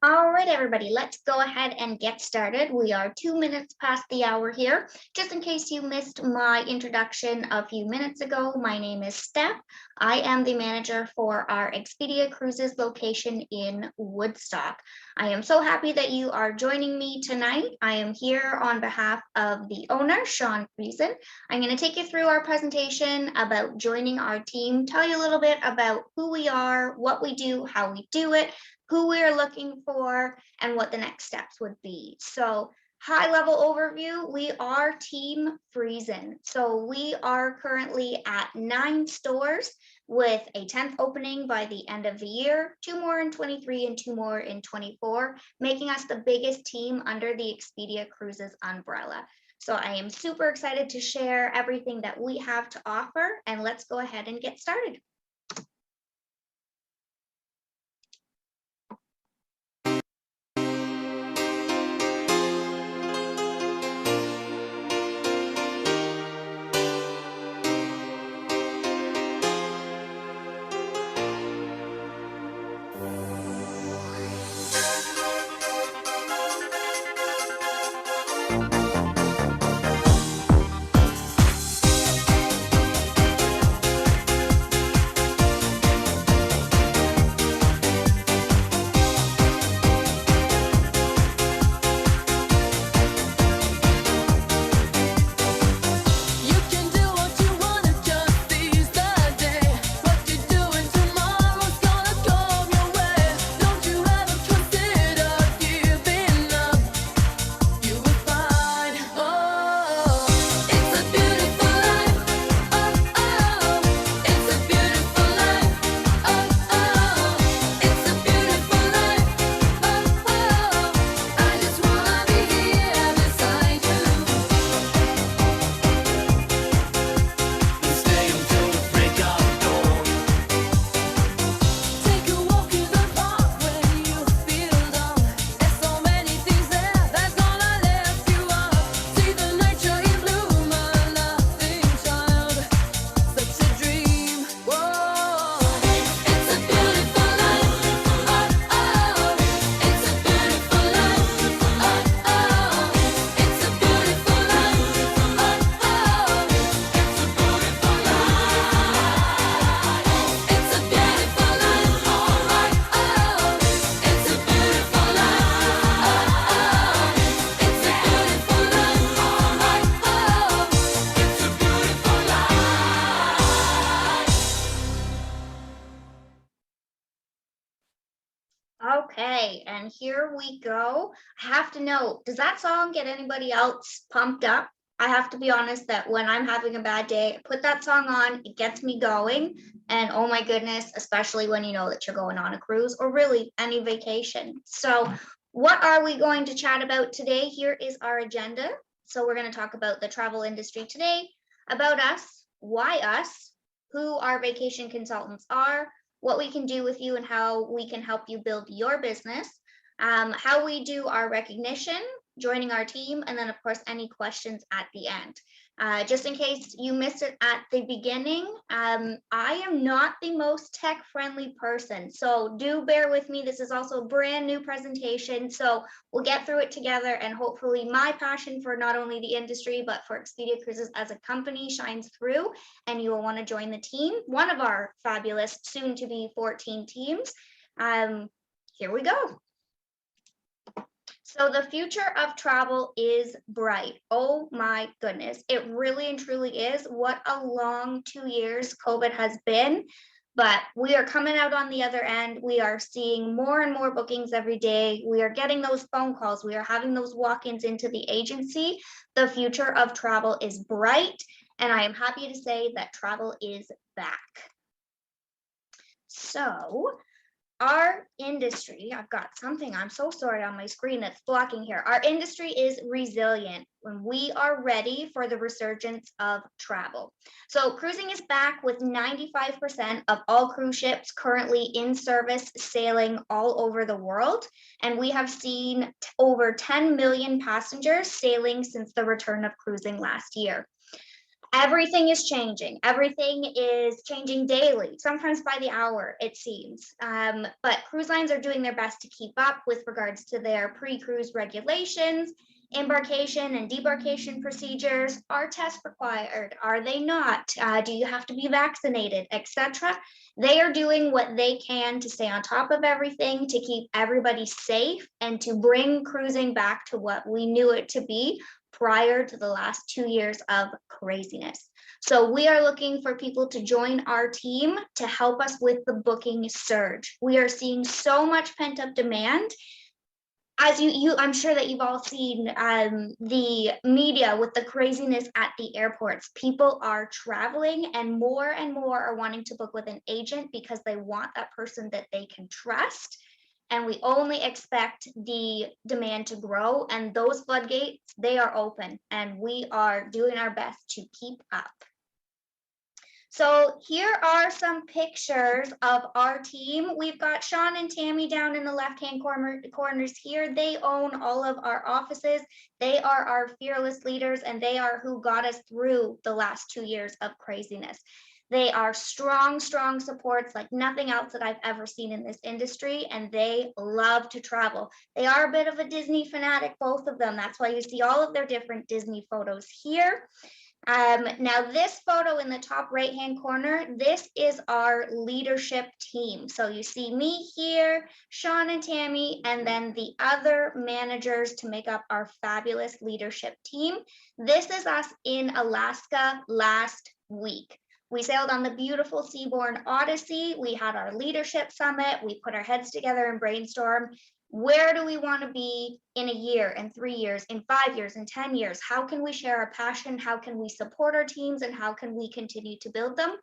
All right, everybody, let's go ahead and get started. We are 2 minutes past the hour here. Just in case you missed my introduction a few minutes ago, my name is Steph. I am the manager for our Expedia Cruises location in Woodstock. I am so happy that you are joining me tonight. I am here on behalf of the owner, Sean Friesen. I'm going to take you through our presentation about joining our team, tell you a little bit about who we are, what we do, how we do it, who we're looking for, and what the next steps would be. So high level overview, we are Team Friesen. So we are currently at 9 stores with a 10th opening by the end of the year, 2 more in 23 and 2 more in 24, making us the biggest team under the Expedia Cruises umbrella. So I am super excited to share everything that we have to offer, and let's go ahead and get started. Okay, and here we go. I have to know, does that song get anybody else pumped up? I have to be honest that when I'm having a bad day, I put that song on, it gets me going. And oh my goodness, especially when you know that you're going on a cruise or really any vacation. So, what are we going to chat about today? Here is our agenda. So, we're going to talk about the travel industry today, about us, why us, who our vacation consultants are, what we can do with you and how we can help you build your business, how we do our recognition, joining our team, and then of course any questions at the end. Just in case you missed it at the beginning, I am not the most tech friendly person, so do bear with me. This is also a brand new presentation, so we'll get through it together, and hopefully my passion for not only the industry but for Expedia Cruises as a company shines through, and you will want to join the team, one of our fabulous soon to be 14 teams. Here we go. So the future of travel is bright. Oh my goodness. It really and truly is. What a long 2 years COVID has been. But we are coming out on the other end. We are seeing more and more bookings every day. We are getting those phone calls. We are having those walk-ins into the agency. The future of travel is bright. And I am happy to say that travel is back. So our industry, I've got something, I'm so sorry, on my screen that's blocking here. Our industry is resilient when we are ready for the resurgence of travel. So cruising is back with 95% of all cruise ships currently in service sailing all over the world. And we have seen over 10 million passengers sailing since the return of cruising last year. Everything is changing. Everything is changing daily, sometimes by the hour, it seems. But cruise lines are doing their best to keep up with regards to their pre-cruise regulations, embarkation and debarkation procedures. Are tests required? Are they not? Do you have to be vaccinated, etc.? They are doing what they can to stay on top of everything, to keep everybody safe, and to bring cruising back to what we knew it to be prior to the last 2 years of craziness. So we are looking for people to join our team to help us with the booking surge. We are seeing so much pent-up demand. As I'm sure that you've all seen the media with the craziness at the airports. People are traveling, and more are wanting to book with an agent because they want that person that they can trust. And we only expect the demand to grow, and those floodgates, they are open, and we are doing our best to keep up. So here are some pictures of our team. We've got Sean and Tammy down in the left-hand corners here. They own all of our offices. They are our fearless leaders, and they are who got us through the last 2 years of craziness. They are strong supports like nothing else that I've ever seen in this industry, and they love to travel. They are a bit of a Disney fanatic, both of them. That's why you see all of their different Disney photos here. Now this photo in the top right-hand corner, this is our leadership team. So you see me here, Sean and Tammy, and then the other managers to make up our fabulous leadership team. This is us in Alaska last week. We sailed on the beautiful Seabourn Odyssey. We had our leadership summit. We put our heads together and brainstormed. Where do we want to be in a year, in 3 years, in 5 years, in 10 years? How can we share our passion? How can we support our teams? And how can we continue to build them?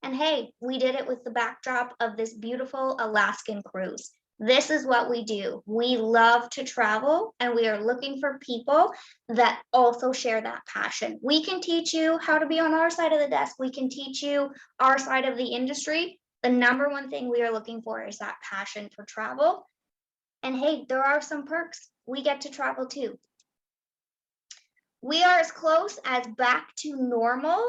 And hey, we did it with the backdrop of this beautiful Alaskan cruise. This is what we do. We love to travel, and we are looking for people that also share that passion. We can teach you how to be on our side of the desk. We can teach you our side of the industry. The number one thing we are looking for is that passion for travel. And hey, there are some perks. We get to travel too. We are as close as back to normal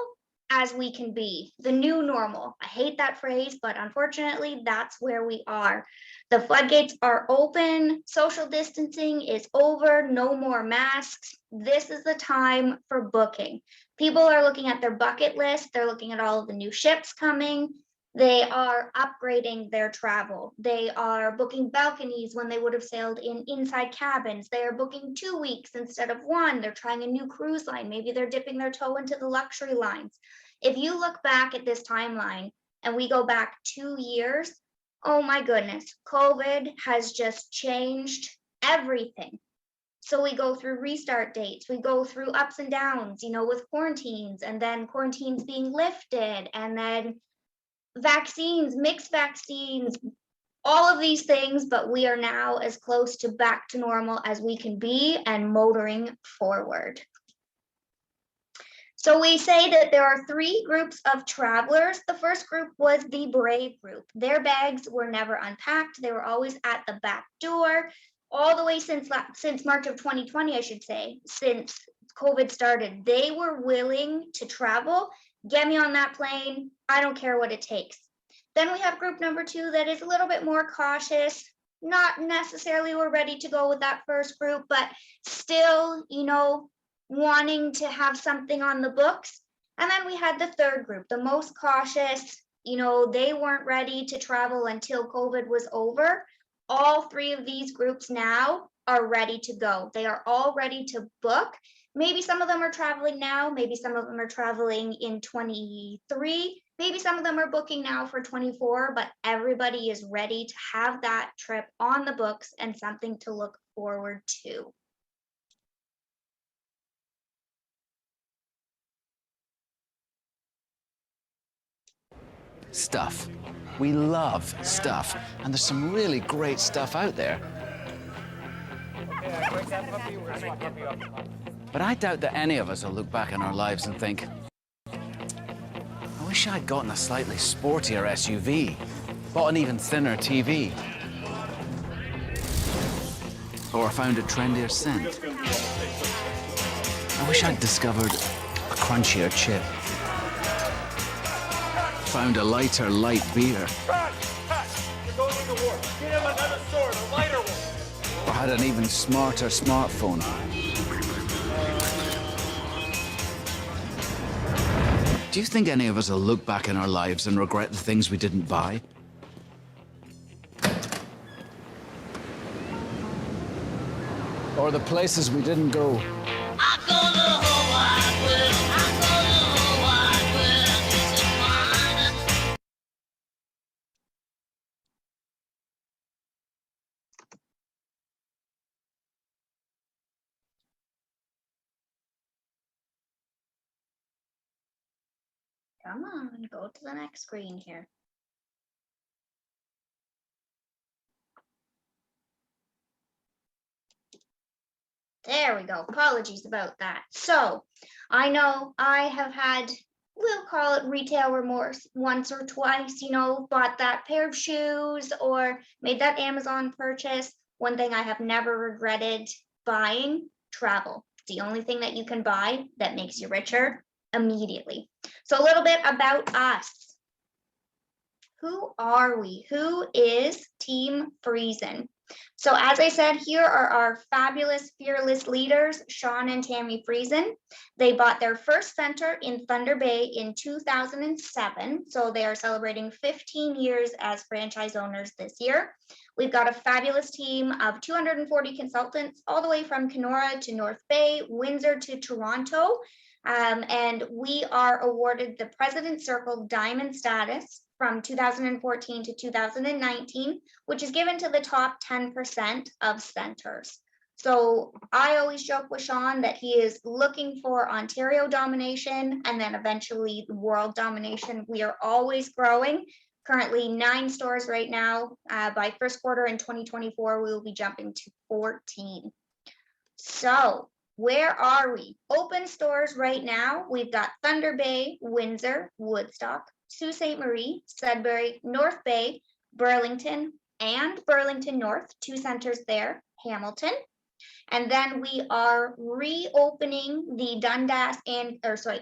as we can be. The new normal. I hate that phrase, but unfortunately, that's where we are. The floodgates are open. Social distancing is over. No more masks. This is the time for booking. People are looking at their bucket list. They're looking at all of the new ships coming. They are upgrading their travel. They are booking balconies when they would have sailed in inside cabins. They are booking 2 weeks instead of 1. They're trying a new cruise line. Maybe they're dipping their toe into the luxury lines. If you look back at this timeline and we go back 2 years, oh my goodness, COVID has just changed everything. So we go through restart dates, we go through ups and downs, with quarantines, and then quarantines being lifted, and then vaccines, mixed vaccines, all of these things, but we are now as close to back to normal as we can be and motoring forward. So we say that there are 3 groups of travelers. The first group was the brave group. Their bags were never unpacked. They were always at the back door all the way since March of 2020, I should say, since COVID started. They were willing to travel. Get me on that plane. I don't care what it takes. Then we have group number 2 that is a little bit more cautious. Not necessarily we're ready to go with that first group, but still, wanting to have something on the books. And then we had the third group, the most cautious. They weren't ready to travel until COVID was over. All 3 of these groups now are ready to go. They are all ready to book. Maybe some of them are traveling now. Maybe some of them are traveling in 23. Maybe some of them are booking now for 24, but everybody is ready to have that trip on the books and something to look forward to. Stuff. We love stuff, and there's some really great stuff out there. But I doubt that any of us will look back on our lives and think, I wish I'd gotten a slightly sportier SUV, bought an even thinner TV, or found a trendier scent. I wish I'd discovered a crunchier chip. Found a lighter light beer. You're going to war. Get him another sword, a lighter one. Or had an even smarter smartphone. Do you think any of us will look back in our lives and regret the things we didn't buy? Or the places we didn't go? Come on, go to the next screen here. There we go. Apologies about that. So I know I have had, we'll call it retail remorse once or twice, bought that pair of shoes or made that Amazon purchase. One thing I have never regretted buying, travel. It's the only thing that you can buy that makes you richer immediately. So a little bit about us. Who are we? Who is Team Friesen? So as I said, here are our fabulous, fearless leaders, Sean and Tammy Friesen. They bought their first center in Thunder Bay in 2007. So they are celebrating 15 years as franchise owners this year. We've got a fabulous team of 240 consultants, all the way from Kenora to North Bay, Windsor to Toronto. And we are awarded the President Circle Diamond status from 2014 to 2019, which is given to the top 10% of centers. So I always joke with Sean that he is looking for Ontario domination and then eventually world domination. We are always growing. Currently 9 stores right now. By first quarter in 2024, we will be jumping to 14. So where are we? Open stores right now. We've got Thunder Bay, Windsor, Woodstock, Sault Ste. Marie, Sudbury, North Bay, Burlington, and Burlington North, 2 centers there, Hamilton. And then we are reopening the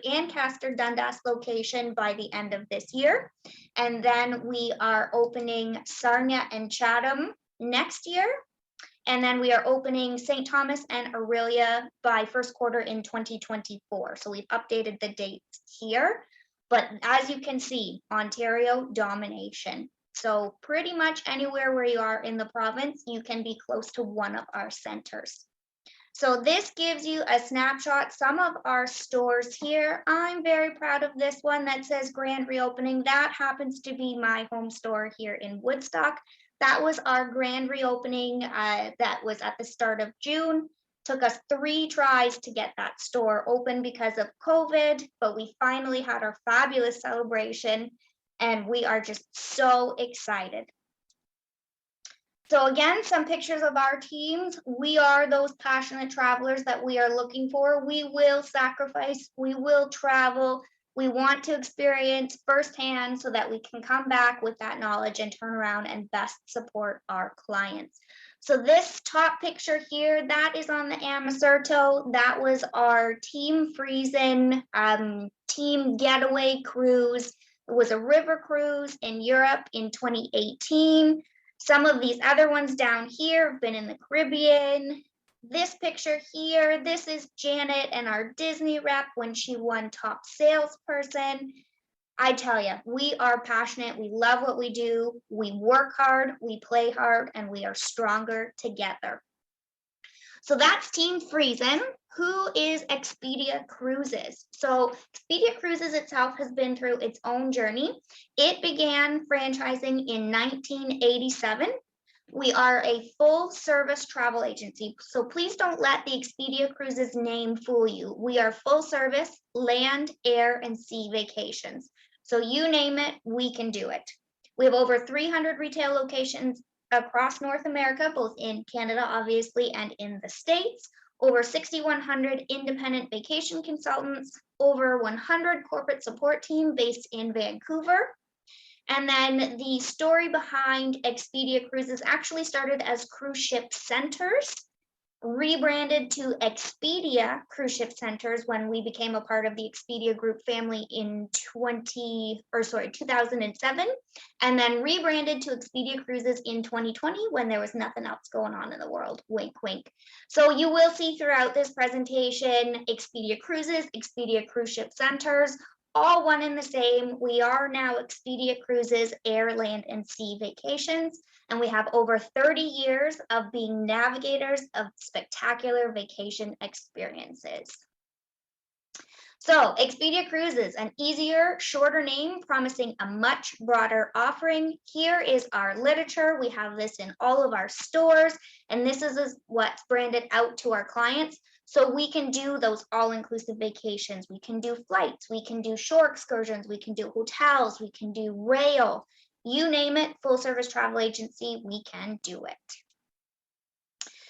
Ancaster Dundas location by the end of this year. And then we are opening Sarnia and Chatham next year. And then we are opening St. Thomas and Aurelia by first quarter in 2024. So we've updated the dates here. But as you can see, Ontario domination. So pretty much anywhere where you are in the province, you can be close to one of our centers. So this gives you a snapshot. Some of our stores here, I'm very proud of this one that says grand reopening. That happens to be my home store here in Woodstock. That was our grand reopening. That was at the start of June. Took us 3 tries to get that store open because of COVID, but we finally had our fabulous celebration and we are just so excited. So again, some pictures of our teams. We are those passionate travelers that we are looking for. We will sacrifice, we will travel. We want to experience firsthand so that we can come back with that knowledge and turn around and best support our clients. So this top picture here, that is on the Amacerto. That was our Team Friesen team getaway cruise. It was a river cruise in Europe in 2018. Some of these other ones down here have been in the Caribbean. This picture here, this is Janet and our Disney rep when she won top salesperson. I tell you, we are passionate. We love what we do. We work hard, we play hard, and we are stronger together. So that's Team Friesen. Who is Expedia Cruises? So Expedia Cruises itself has been through its own journey. It began franchising in 1987. We are a full service travel agency, so please don't let the Expedia Cruises name fool you. We are full service, land, air, and sea vacations. So you name it, we can do it. We have over 300 retail locations across North America, both in Canada, obviously, and in the States. Over 6,100 independent vacation consultants, over 100 corporate support team based in Vancouver. And then the story behind Expedia Cruises actually started as cruise ship centers. rebranded to Expedia Cruise Ship Centers when we became a part of the Expedia Group family in 2007, and then rebranded to Expedia Cruises in 2020 when there was nothing else going on in the world. Wink, wink. So you will see throughout this presentation, Expedia Cruises, Expedia Cruise Ship Centers, all one and the same. We are now Expedia Cruises, Air, Land, and Sea Vacations, and we have over 30 years of being navigators of spectacular vacation experiences. So Expedia Cruises, an easier, shorter name, promising a much broader offering. Here is our literature. We have this in all of our stores, and this is what's branded out to our clients. So we can do those all-inclusive vacations. We can do flights. We can do shore excursions. We can do hotels. We can do rail. You name it, full service travel agency, we can do it.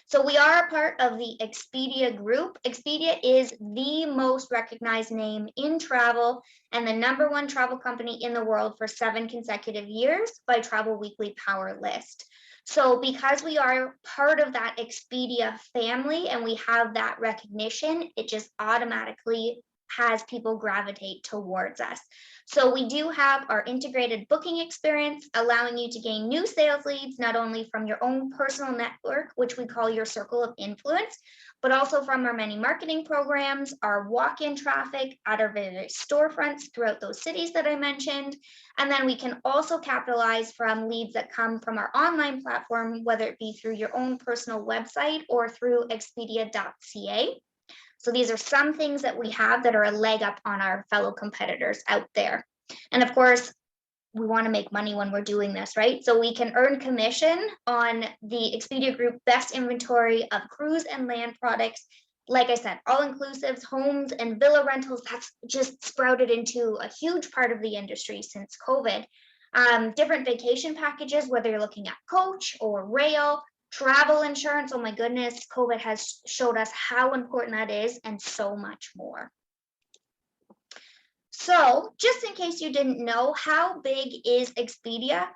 So we are a part of the Expedia Group. Expedia is the most recognized name in travel and the #1 travel company in the world for 7 consecutive years by Travel Weekly Power List. So because we are part of that Expedia family and we have that recognition, it just automatically has people gravitate towards us. So we do have our integrated booking experience, allowing you to gain new sales leads, not only from your own personal network, which we call your circle of influence, but also from our many marketing programs, our walk-in traffic at our various storefronts throughout those cities that I mentioned. And then we can also capitalize from leads that come from our online platform, whether it be through your own personal website or through expedia.ca. So these are some things that we have that are a leg up on our fellow competitors out there. And of course, we want to make money when we're doing this, right? So we can earn commission on the Expedia Group best inventory of cruise and land products. Like I said, all inclusives, homes and villa rentals, that's just sprouted into a huge part of the industry since COVID. Different vacation packages, whether you're looking at coach or rail, travel insurance, oh my goodness, COVID has showed us how important that is, and so much more. So just in case you didn't know, how big is Expedia?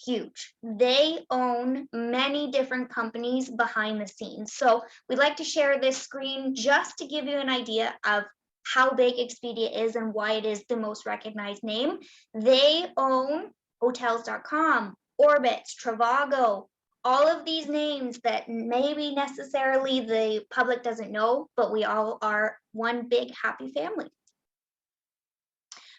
Huge. They own many different companies behind the scenes. So we'd like to share this screen just to give you an idea of how big Expedia is and why it is the most recognized name. They own hotels.com, Orbitz, Trivago, all of these names that maybe necessarily the public doesn't know, but we all are one big happy family.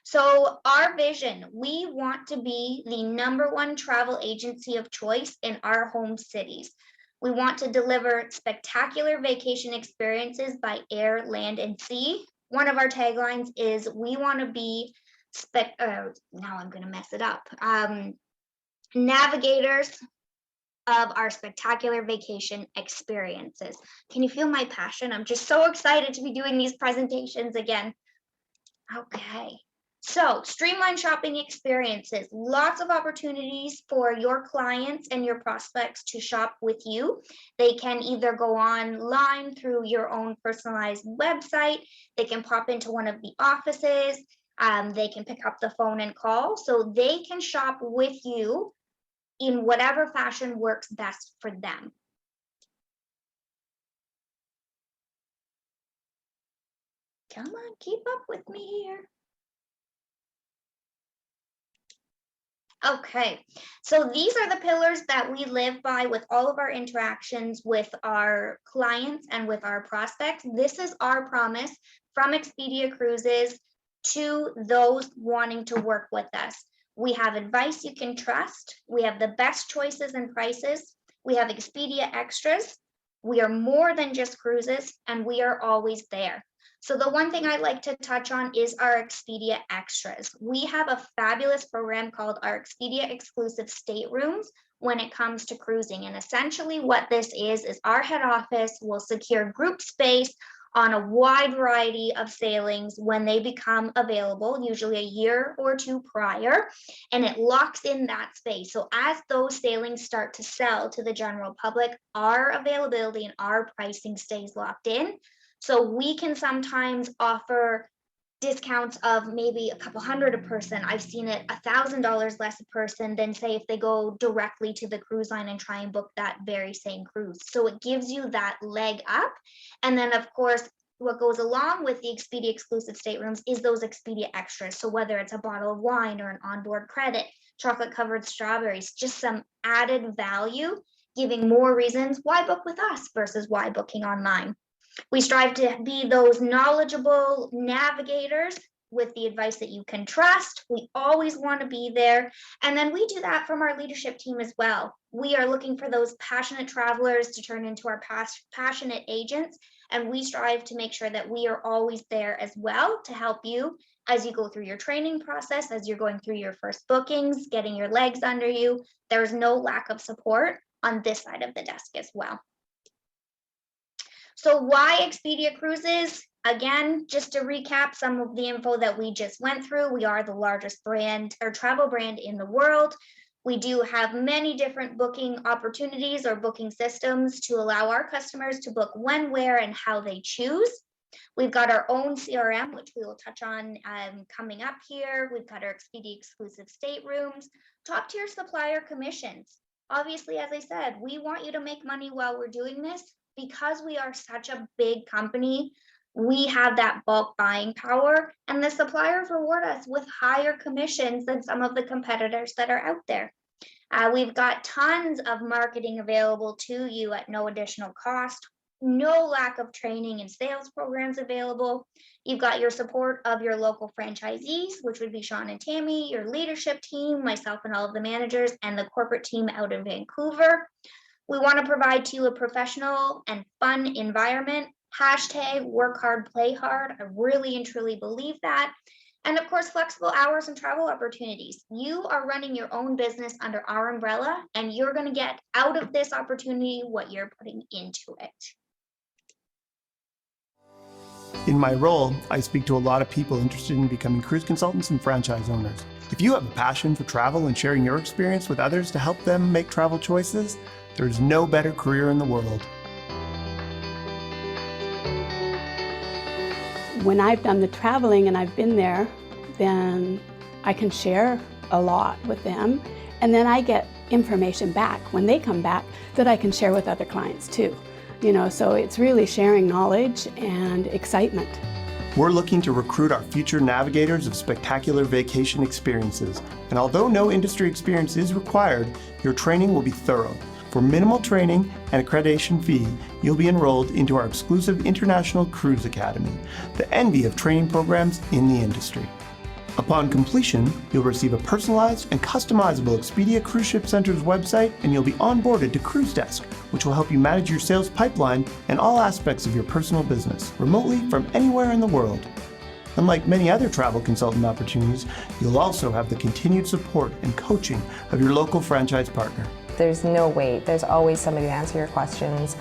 So our vision, we want to be the #1 travel agency of choice in our home cities. We want to deliver spectacular vacation experiences by air, land, and sea. One of our taglines is we want to be, now I'm going to mess it up, navigators of our spectacular vacation experiences. Can you feel my passion? I'm just so excited to be doing these presentations again. Okay, so Streamline shopping experiences, lots of opportunities for your clients and your prospects to shop with you. They can either go online through your own personalized website, they can pop into one of the offices, they can pick up the phone and call, so they can shop with you in whatever fashion works best for them. Come on, keep up with me here. Okay, so these are the pillars that we live by with all of our interactions with our clients and with our prospects. This is our promise from Expedia Cruises to those wanting to work with us. We have advice you can trust. We have the best choices and prices. We have Expedia Extras. We are more than just cruises, and we are always there. So the one thing I'd like to touch on is our Expedia Extras. We have a fabulous program called our Expedia Exclusive Staterooms when it comes to cruising. And essentially what this is our head office will secure group space on a wide variety of sailings when they become available, usually a year or 2 prior, and it locks in that space. So as those sailings start to sell to the general public, our availability and our pricing stays locked in. So we can sometimes offer discounts of maybe a couple hundred a person. I've seen it $1,000 less a person than say if they go directly to the cruise line and try and book that very same cruise. So it gives you that leg up. And then of course, what goes along with the Expedia exclusive staterooms is those Expedia extras. So whether it's a bottle of wine or an onboard credit, chocolate covered strawberries, just some added value, giving more reasons why book with us versus why booking online. We strive to be those knowledgeable navigators with the advice that you can trust. We always want to be there. And then we do that from our leadership team as well. We are looking for those passionate travelers to turn into our passionate agents. And we strive to make sure that we are always there as well to help you as you go through your training process, as you're going through your first bookings, getting your legs under you. There's no lack of support on this side of the desk as well. So why Expedia Cruises? Again, just to recap some of the info that we just went through, we are the largest brand or travel brand in the world. We do have many different booking opportunities or booking systems to allow our customers to book when, where, and how they choose. We've got our own CRM, which we will touch on coming up here. We've got our Expedia exclusive staterooms, top tier supplier commissions. Obviously, as I said, we want you to make money while we're doing this. Because we are such a big company, we have that bulk buying power, and the suppliers reward us with higher commissions than some of the competitors that are out there. We've got tons of marketing available to you at no additional cost, no lack of training and sales programs available. You've got your support of your local franchisees, which would be Sean and Tammy, your leadership team, myself and all of the managers, and the corporate team out in Vancouver. We want to provide to you a professional and fun environment. Hashtag work hard, play hard. I really and truly believe that. And of course, flexible hours and travel opportunities. You are running your own business under our umbrella, and you're going to get out of this opportunity what you're putting into it. In my role, I speak to a lot of people interested in becoming cruise consultants and franchise owners. If you have a passion for travel and sharing your experience with others to help them make travel choices, there's no better career in the world. When I've done the traveling and I've been there, then I can share a lot with them, and then I get information back when they come back that I can share with other clients too. So it's really sharing knowledge and excitement. We're looking to recruit our future navigators of spectacular vacation experiences, and although no industry experience is required, your training will be thorough. For minimal training and accreditation fee, you'll be enrolled into our exclusive International Cruise Academy, the envy of training programs in the industry. Upon completion, you'll receive a personalized and customizable Expedia Cruise Ship Center's website, and you'll be onboarded to Cruise Desk, which will help you manage your sales pipeline and all aspects of your personal business, remotely from anywhere in the world. Unlike many other travel consultant opportunities, you'll also have the continued support and coaching of your local franchise partner. There's no wait. There's always somebody to answer your questions,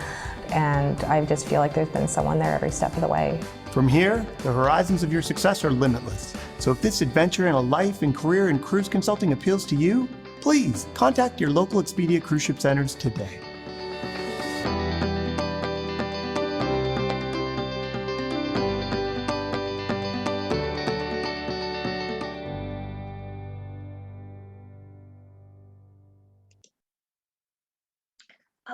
and I just feel like there's been someone there every step of the way. From here, the horizons of your success are limitless. So if this adventure in a life and career in cruise consulting appeals to you, please contact your local Expedia Cruise Ship Centers today.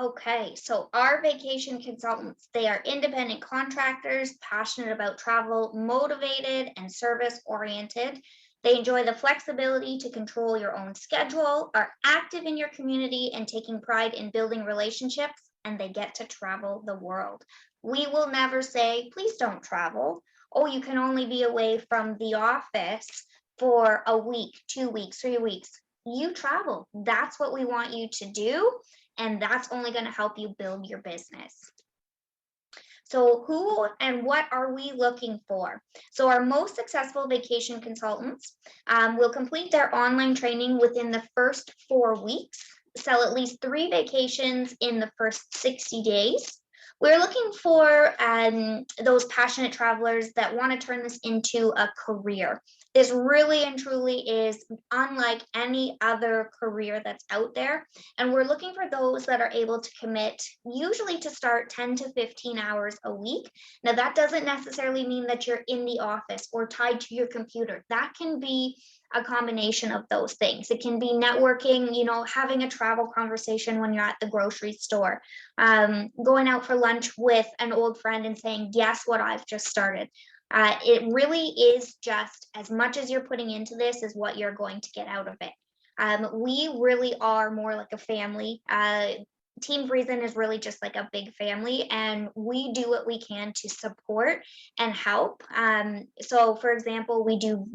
Okay, so our vacation consultants, they are independent contractors, passionate about travel, motivated and service oriented. They enjoy the flexibility to control your own schedule, are active in your community and taking pride in building relationships, and they get to travel the world. We will never say, please don't travel. Oh, you can only be away from the office for a week, 2 weeks, 3 weeks. You travel. That's what we want you to do. And that's only going to help you build your business. So who and what are we looking for? So our most successful vacation consultants will complete their online training within the first 4 weeks, sell at least 3 vacations in the first 60 days. We're looking for those passionate travelers that want to turn this into a career. This really and truly is unlike any other career that's out there. And we're looking for those that are able to commit, usually to start 10 to 15 hours a week. Now, that doesn't necessarily mean that you're in the office or tied to your computer. That can be a combination of those things. It can be networking, having a travel conversation when you're at the grocery store, going out for lunch with an old friend and saying, guess what I've just started. It really is just as much as you're putting into this is what you're going to get out of it. We really are more like a family. Team Friesen is really just like a big family, and we do what we can to support and help. So for example, we do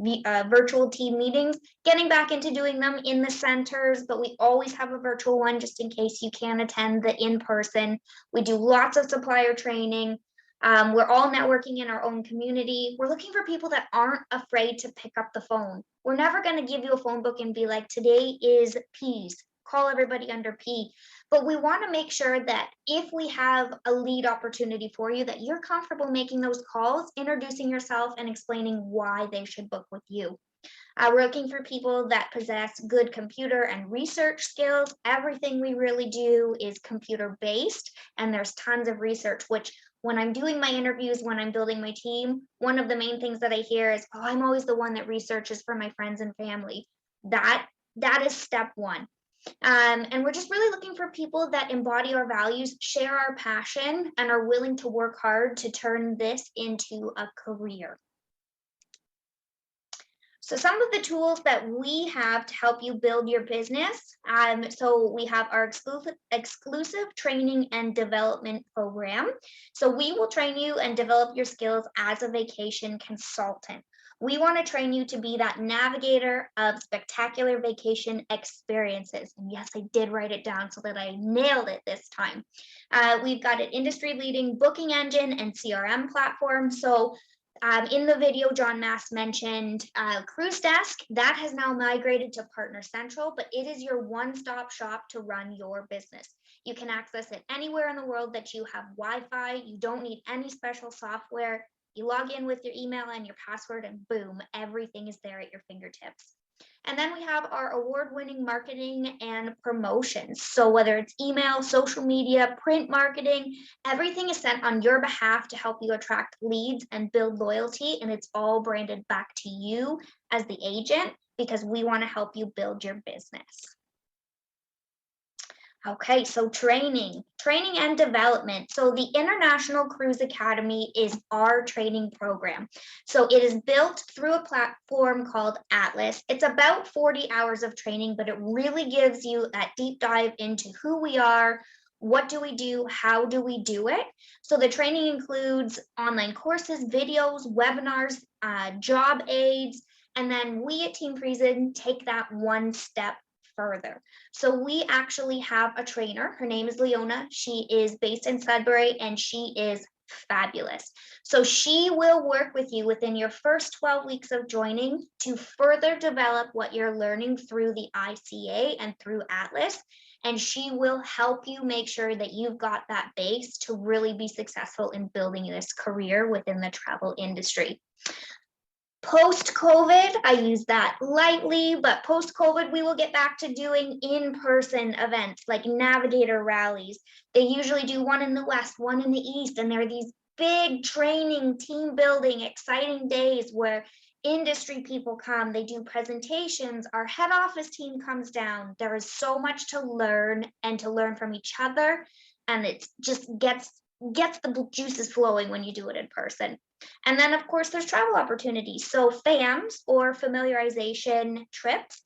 virtual team meetings, getting back into doing them in the centers, but we always have a virtual one just in case you can't attend the in-person. We do lots of supplier training. We're all networking in our own community. We're looking for people that aren't afraid to pick up the phone. We're never going to give you a phone book and be like, today is P's. Call everybody under P. But we want to make sure that if we have a lead opportunity for you, that you're comfortable making those calls, introducing yourself, and explaining why they should book with you. We're looking for people that possess good computer and research skills. Everything we really do is computer based, and there's tons of research, which when I'm doing my interviews, when I'm building my team, one of the main things that I hear is, oh, I'm always the one that researches for my friends and family. That is step one. And we're just really looking for people that embody our values, share our passion, and are willing to work hard to turn this into a career. So some of the tools that we have to help you build your business. So we have our exclusive training and development program. So we will train you and develop your skills as a vacation consultant. We want to train you to be that navigator of spectacular vacation experiences. And yes, I did write it down so that I nailed it this time. We've got an industry-leading booking engine and CRM platform. So in the video, John Mass mentioned Cruise Desk. That has now migrated to Partner Central, but it is your one-stop shop to run your business. You can access it anywhere in the world that you have Wi-Fi. You don't need any special software. You log in with your email and your password, and boom, everything is there at your fingertips. And then we have our award-winning marketing and promotions. So whether it's email, social media, print marketing, everything is sent on your behalf to help you attract leads and build loyalty. And it's all branded back to you as the agent because we want to help you build your business. Okay, so training and development. So the International Cruise Academy is our training program. So it is built through a platform called Atlas. It's about 40 hours of training, but it really gives you that deep dive into who we are, what do we do, how do we do it. So the training includes online courses, videos, webinars, job aids, and then we at Team Friesen take that one step further. So we actually have a trainer. Her name is Leona. She is based in Sudbury and she is fabulous. So she will work with you within your first 12 weeks of joining to further develop what you're learning through the ICA and through Atlas. And she will help you make sure that you've got that base to really be successful in building this career within the travel industry. Post-COVID, I use that lightly, but post-COVID, we will get back to doing in-person events like Navigator rallies. They usually do one in the West, one in the East, and there are these big training, team building, exciting days where industry people come, they do presentations, our head office team comes down. There is so much to learn and to learn from each other, and it just gets the juices flowing when you do it in person. And then, of course, there's travel opportunities. So FAMs, or familiarization trips,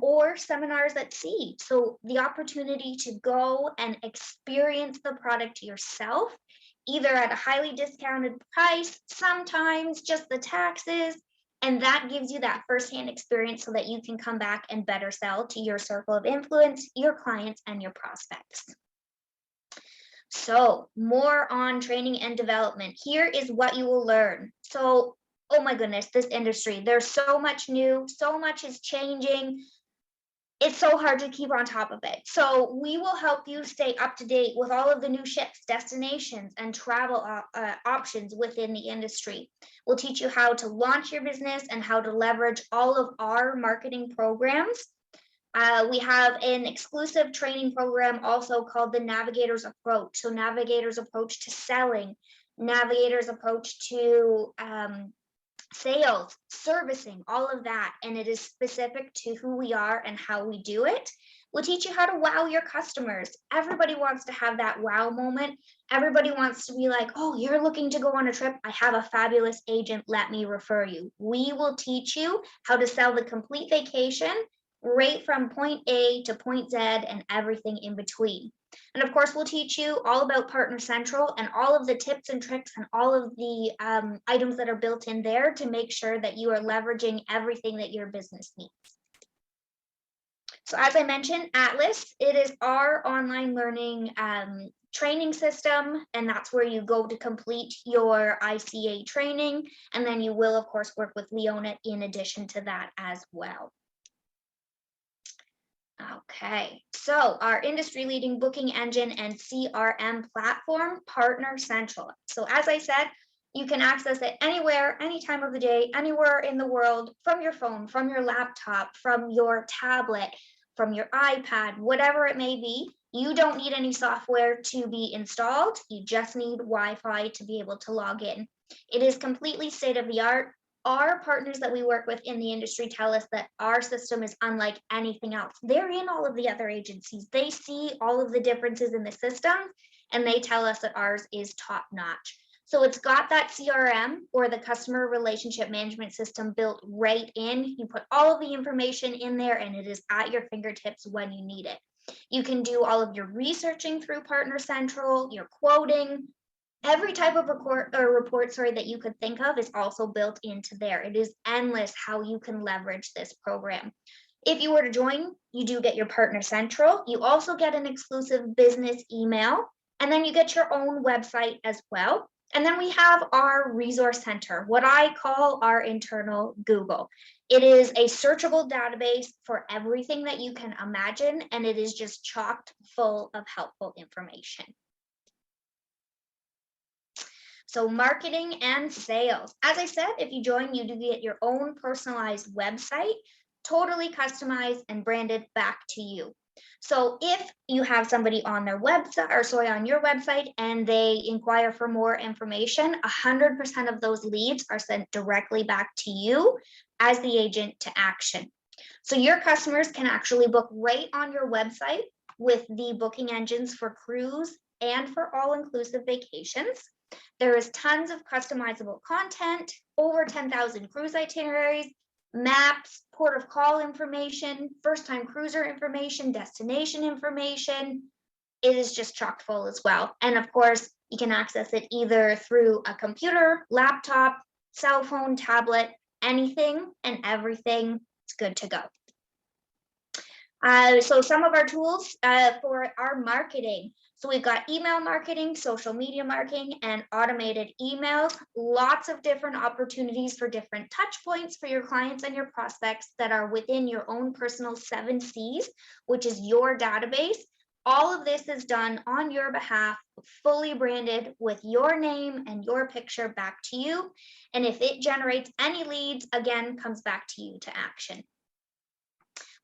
or seminars at sea. So the opportunity to go and experience the product yourself, either at a highly discounted price, sometimes just the taxes, and that gives you that firsthand experience so that you can come back and better sell to your circle of influence, your clients, and your prospects. So more on training and development. Here is what you will learn. So, oh my goodness, this industry, there's so much new, so much is changing. it's so hard to keep on top of it. So we will help you stay up to date with all of the new ships, destinations, and travel options within the industry. We'll teach you how to launch your business and how to leverage all of our marketing programs. We have an exclusive training program also called the Navigators Approach. So Navigators Approach to selling, Navigators Approach to sales, servicing, all of that. And it is specific to who we are and how we do it. We'll teach you how to wow your customers. Everybody wants to have that wow moment. Everybody wants to be like, oh, you're looking to go on a trip. I have a fabulous agent. Let me refer you. We will teach you how to sell the complete vacation right from point A to point Z and everything in between. And of course, we'll teach you all about Partner Central and all of the tips and tricks and all of the items that are built in there to make sure that you are leveraging everything that your business needs. So as I mentioned, Atlas, it is our online learning training system, and that's where you go to complete your ICA training. And then you will, of course, work with Leona in addition to that as well. Okay, so our industry-leading booking engine and CRM platform, Partner Central. So as I said, you can access it anywhere, any time of the day, anywhere in the world, from your phone, from your laptop, from your tablet, from your iPad, whatever it may be. You don't need any software to be installed. You just need Wi-Fi to be able to log in. It is completely state-of-the-art. Our partners that we work with in the industry tell us that our system is unlike anything else. They're in all of the other agencies. They see all of the differences in the system, and they tell us that ours is top notch. So it's got that CRM, or the customer relationship management system, built right in. You put all of the information in there and it is at your fingertips when you need it. You can do all of your researching through Partner Central, your quoting. Every type of report that you could think of is also built into there. It is endless how you can leverage this program. If you were to join, you do get your Partner Central. You also get an exclusive business email, and then you get your own website as well. And then we have our resource center, what I call our internal Google. It is a searchable database for everything that you can imagine, and it is just chocked full of helpful information. So marketing and sales. As I said, if you join, you do get your own personalized website, totally customized and branded back to you. So if you have somebody on their website, on your website, and they inquire for more information, 100% of those leads are sent directly back to you as the agent to action. So your customers can actually book right on your website with the booking engines for cruise and for all-inclusive vacations. There is tons of customizable content, over 10,000 cruise itineraries, maps, port of call information, first-time cruiser information, destination information. It is just chock full as well. And of course, you can access it either through a computer, laptop, cell phone, tablet, anything and everything. It's good to go. So some of our tools for our marketing. So we've got email marketing, social media marketing, and automated emails. Lots of different opportunities for different touch points for your clients and your prospects that are within your own personal 7 Cs, which is your database. All of this is done on your behalf, fully branded with your name and your picture back to you. And if it generates any leads, again, comes back to you to action.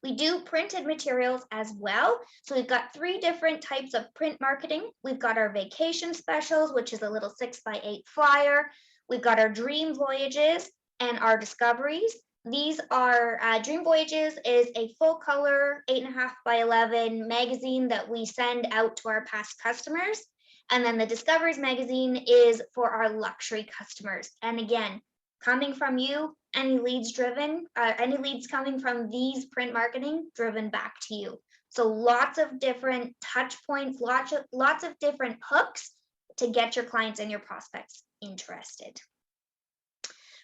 We do printed materials as well. So we've got 3 different types of print marketing. We've got our vacation specials, which is a little 6x8 flyer. We've got our dream voyages and our discoveries. These are Dream Voyages is a full color 8.5x11 magazine that we send out to our past customers. And then the Discoveries magazine is for our luxury customers. And again, coming from you, any leads coming from these print marketing driven back to you. So lots of different touch points, lots of different hooks to get your clients and your prospects interested.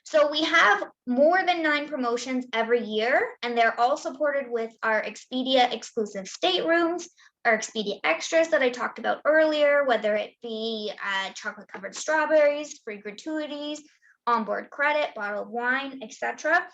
So we have more than 9 promotions every year, and they're all supported with our Expedia exclusive staterooms, our Expedia extras that I talked about earlier, whether it be chocolate covered strawberries, free gratuities, onboard credit, bottle of wine, etc.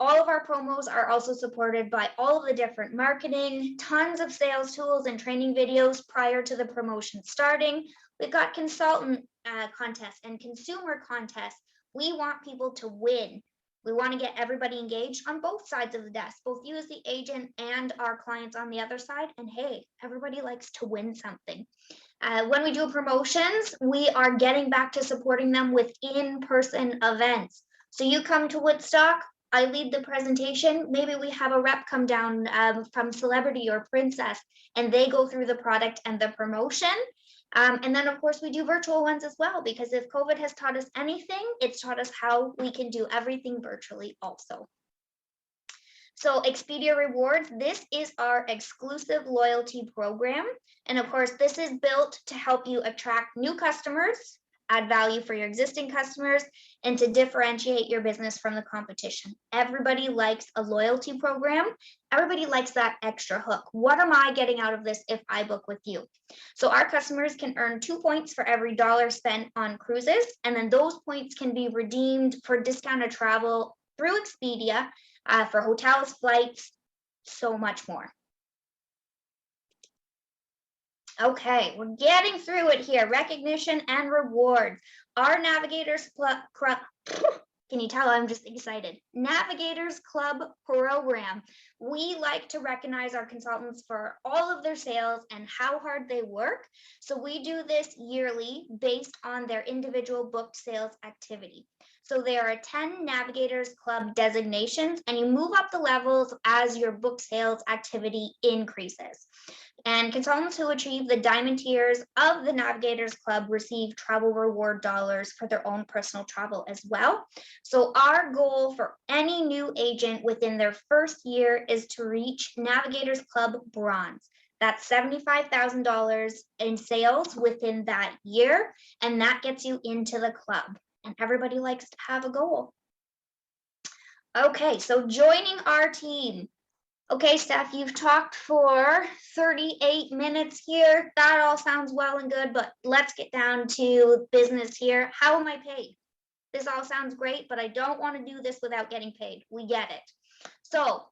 All of our promos are also supported by all of the different marketing, tons of sales tools and training videos prior to the promotion starting. We've got consultant contests and consumer contests. We want people to win. We want to get everybody engaged on both sides of the desk, both you as the agent and our clients on the other side. And hey, everybody likes to win something. When we do promotions, we are getting back to supporting them with in-person events. So you come to Woodstock, I lead the presentation. Maybe we have a rep come down from Celebrity or Princess, and they go through the product and the promotion. And then, of course, we do virtual ones as well, because if COVID has taught us anything, it's taught us how we can do everything virtually also. So Expedia Rewards, this is our exclusive loyalty program. And of course, this is built to help you attract new customers, add value for your existing customers, and to differentiate your business from the competition. Everybody likes a loyalty program. Everybody likes that extra hook. What am I getting out of this if I book with you? So our customers can earn 2 points for every dollar spent on cruises, and then those points can be redeemed for discounted travel through Expedia for hotels, flights, so much more. Okay, we're getting through it here. Recognition and rewards. Our Navigators Club, can you tell I'm just excited? Navigators Club program. We like to recognize our consultants for all of their sales and how hard they work. So we do this yearly based on their individual booked sales activity. So there are 10 Navigators Club designations, and you move up the levels as your booked sales activity increases. And consultants who achieve the diamond tiers of the Navigators Club receive travel reward dollars for their own personal travel as well. So our goal for any new agent within their first year is to reach Navigators Club Bronze. That's $75,000 in sales within that year, and that gets you into the club. And everybody likes to have a goal. Okay, so joining our team. Okay, Steph, you've talked for 38 minutes here. That all sounds well and good, but let's get down to business here. How am I paid? This all sounds great, but I don't want to do this without getting paid. We get it. So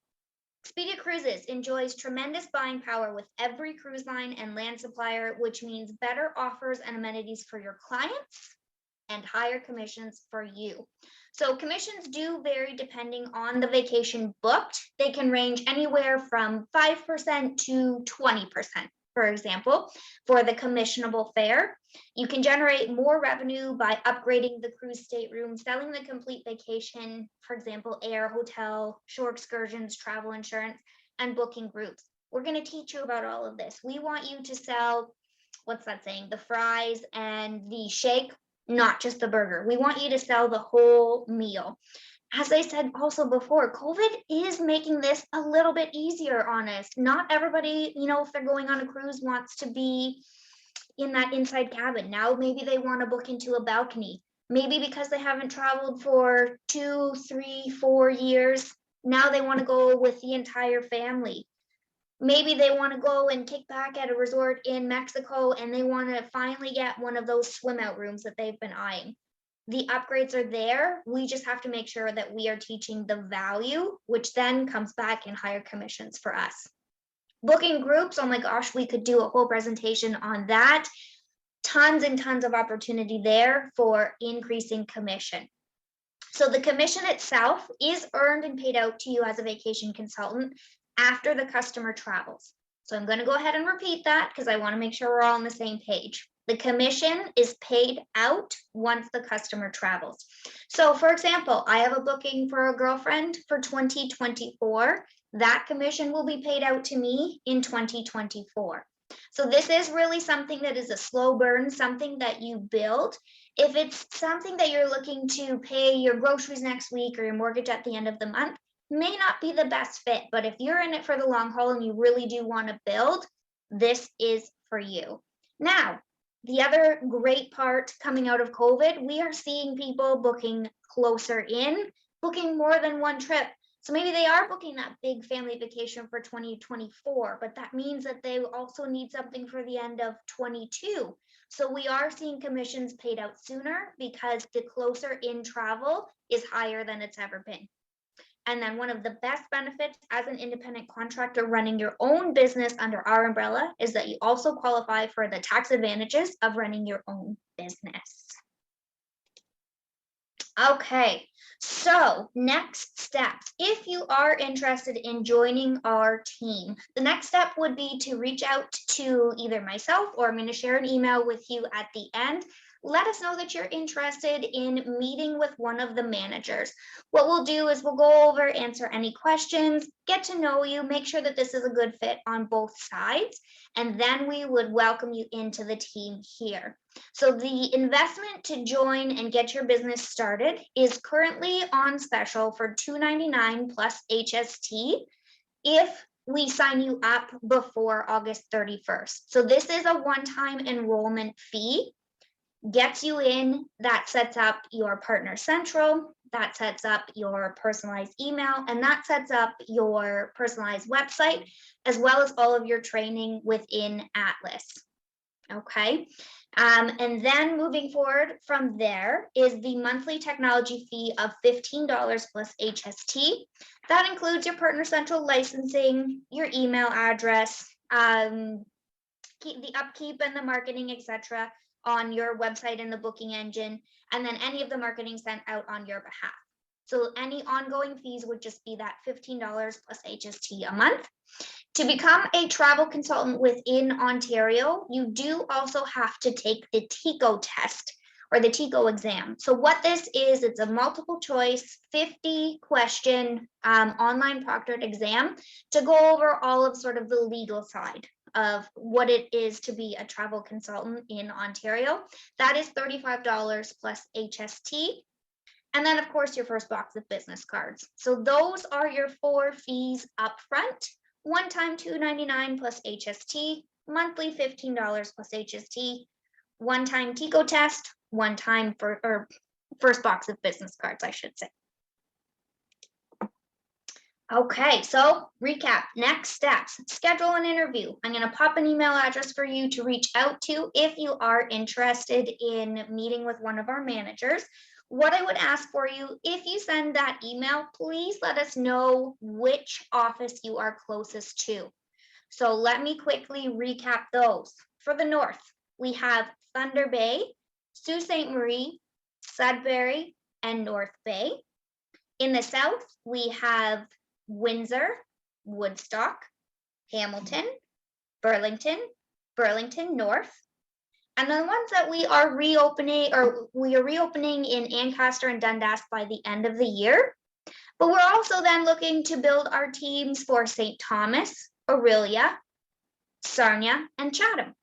Expedia Cruises enjoys tremendous buying power with every cruise line and land supplier, which means better offers and amenities for your clients and higher commissions for you. So commissions do vary depending on the vacation booked. They can range anywhere from 5% to 20%, for example, for the commissionable fare. You can generate more revenue by upgrading the cruise stateroom, selling the complete vacation, for example, air, hotel, shore excursions, travel insurance, and booking groups. We're going to teach you about all of this. We want you to sell, what's that saying, the fries and the shake, not just the burger. We want you to sell the whole meal. As I said also before, COVID is making this a little bit easier on us. Not everybody, if they're going on a cruise, wants to be in that inside cabin. Now maybe they want to book into a balcony. Maybe because they haven't traveled for 2, 3, 4 years, now they want to go with the entire family. Maybe they want to go and kick back at a resort in Mexico and they want to finally get one of those swim out rooms that they've been eyeing. The upgrades are there. We just have to make sure that we are teaching the value, which then comes back in higher commissions for us. Booking groups, oh my gosh, we could do a whole presentation on that. Tons and tons of opportunity there for increasing commission. So the commission itself is earned and paid out to you as a vacation consultant after the customer travels. So I'm going to go ahead and repeat that because I want to make sure we're all on the same page. The commission is paid out once the customer travels. So for example, I have a booking for a girlfriend for 2024. That commission will be paid out to me in 2024. So this is really something that is a slow burn, something that you build. If it's something that you're looking to pay your groceries next week or your mortgage at the end of the month, may not be the best fit, but if you're in it for the long haul and you really do want to build, this is for you. Now, the other great part coming out of COVID, we are seeing people booking closer in, booking more than one trip. So maybe they are booking that big family vacation for 2024, but that means that they also need something for the end of 22. So we are seeing commissions paid out sooner because the closer in travel is higher than it's ever been. And then one of the best benefits as an independent contractor running your own business under our umbrella is that you also qualify for the tax advantages of running your own business. Okay, so next steps. If you are interested in joining our team, the next step would be to reach out to either myself, or I'm going to share an email with you at the end. Let us know that you're interested in meeting with one of the managers. What we'll do is we'll go over, answer any questions, get to know you, make sure that this is a good fit on both sides, and then we would welcome you into the team here. So the investment to join and get your business started is currently on special for $299 plus HST if we sign you up before August 31st. So this is a one-time enrollment fee, gets you in, that sets up your partner central, that sets up your personalized email, and that sets up your personalized website, as well as all of your training within Atlas. Okay, and then moving forward from there is the monthly technology fee of $15 plus HST. That includes your Partner Central licensing, your email address, the upkeep and the marketing, etc., on your website and the booking engine, and then any of the marketing sent out on your behalf. So any ongoing fees would just be that $15 plus HST a month. To become a travel consultant within Ontario, you do also have to take the TICO test or the TICO exam. So what this is, it's a multiple choice 50 question online proctored exam to go over all of sort of the legal side of what it is to be a travel consultant in Ontario. That is $35 plus HST. And then of course your first box of business cards. So those are your 4 fees upfront. One time $299 plus HST, monthly $15 plus HST, one time TICO test, one time for first box of business cards, I should say. Okay, so recap, next steps, schedule an interview. I'm going to pop an email address for you to reach out to if you are interested in meeting with one of our managers. What I would ask for you, if you send that email, please let us know which office you are closest to. So let me quickly recap those. For the north, we have Thunder Bay, Sault Ste. Marie, Sudbury, and North Bay. In the south, we have Windsor, Woodstock, Hamilton, Burlington, Burlington North. And the ones that we are reopening in Ancaster and Dundas by the end of the year. But we're also then looking to build our teams for St. Thomas, Aurelia, Sarnia, and Chatham.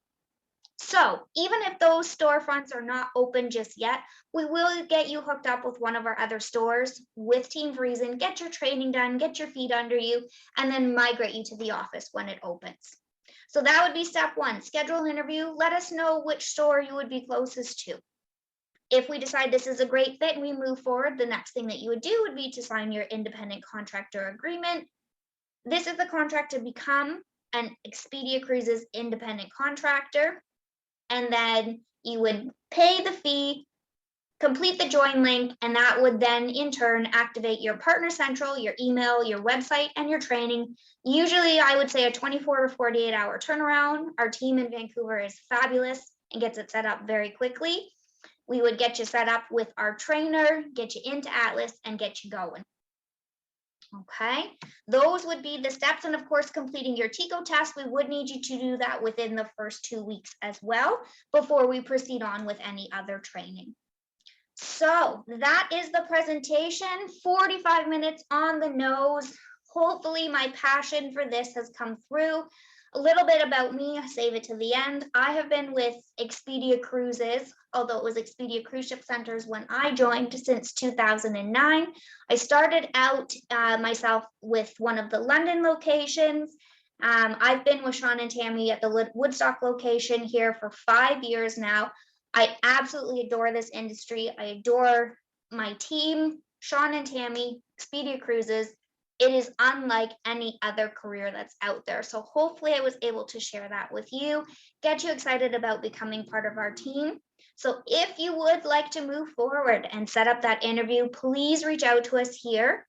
So even if those storefronts are not open just yet, we will get you hooked up with one of our other stores with Team Friesen, get your training done, get your feet under you, and then migrate you to the office when it opens. So that would be step 1, schedule an interview. Let us know which store you would be closest to. If we decide this is a great fit and we move forward, the next thing that you would do would be to sign your independent contractor agreement. This is the contract to become an Expedia Cruises independent contractor. And then you would pay the fee, complete the join link, and that would then in turn activate your Partner Central, your email, your website, and your training. Usually I would say a 24 to 48 hour turnaround. Our team in Vancouver is fabulous and gets it set up very quickly. We would get you set up with our trainer, get you into Atlas, and get you going. Okay, those would be the steps. And of course, completing your TICO test, we would need you to do that within the first 2 weeks as well, before we proceed on with any other training. So that is the presentation, 45 minutes on the nose. Hopefully my passion for this has come through. A little bit about me, I save it to the end. I have been with Expedia Cruises, although it was Expedia Cruise Ship Centers when I joined, since 2009. I started out myself with one of the London locations. I've been with Sean and Tammy at the Woodstock location here for 5 years now. I absolutely adore this industry. I adore my team, Sean and Tammy, Expedia Cruises. It is unlike any other career that's out there. So hopefully I was able to share that with you, get you excited about becoming part of our team. So if you would like to move forward and set up that interview, please reach out to us here.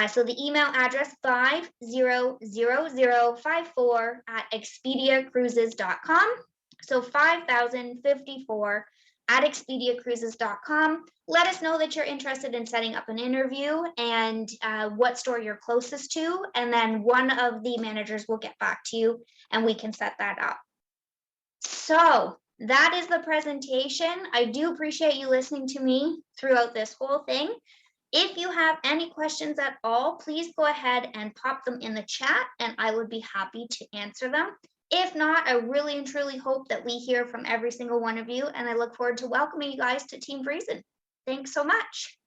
So the email address 500054@expediacruises.com. So 5054@expediacruises.com. Let us know that you're interested in setting up an interview and what store you're closest to, and then one of the managers will get back to you and we can set that up. So that is the presentation. I do appreciate you listening to me throughout this whole thing. If you have any questions at all, please go ahead and pop them in the chat and I would be happy to answer them. If not, I really and truly hope that we hear from every single one of you, and I look forward to welcoming you guys to Team Friesen. Thanks so much.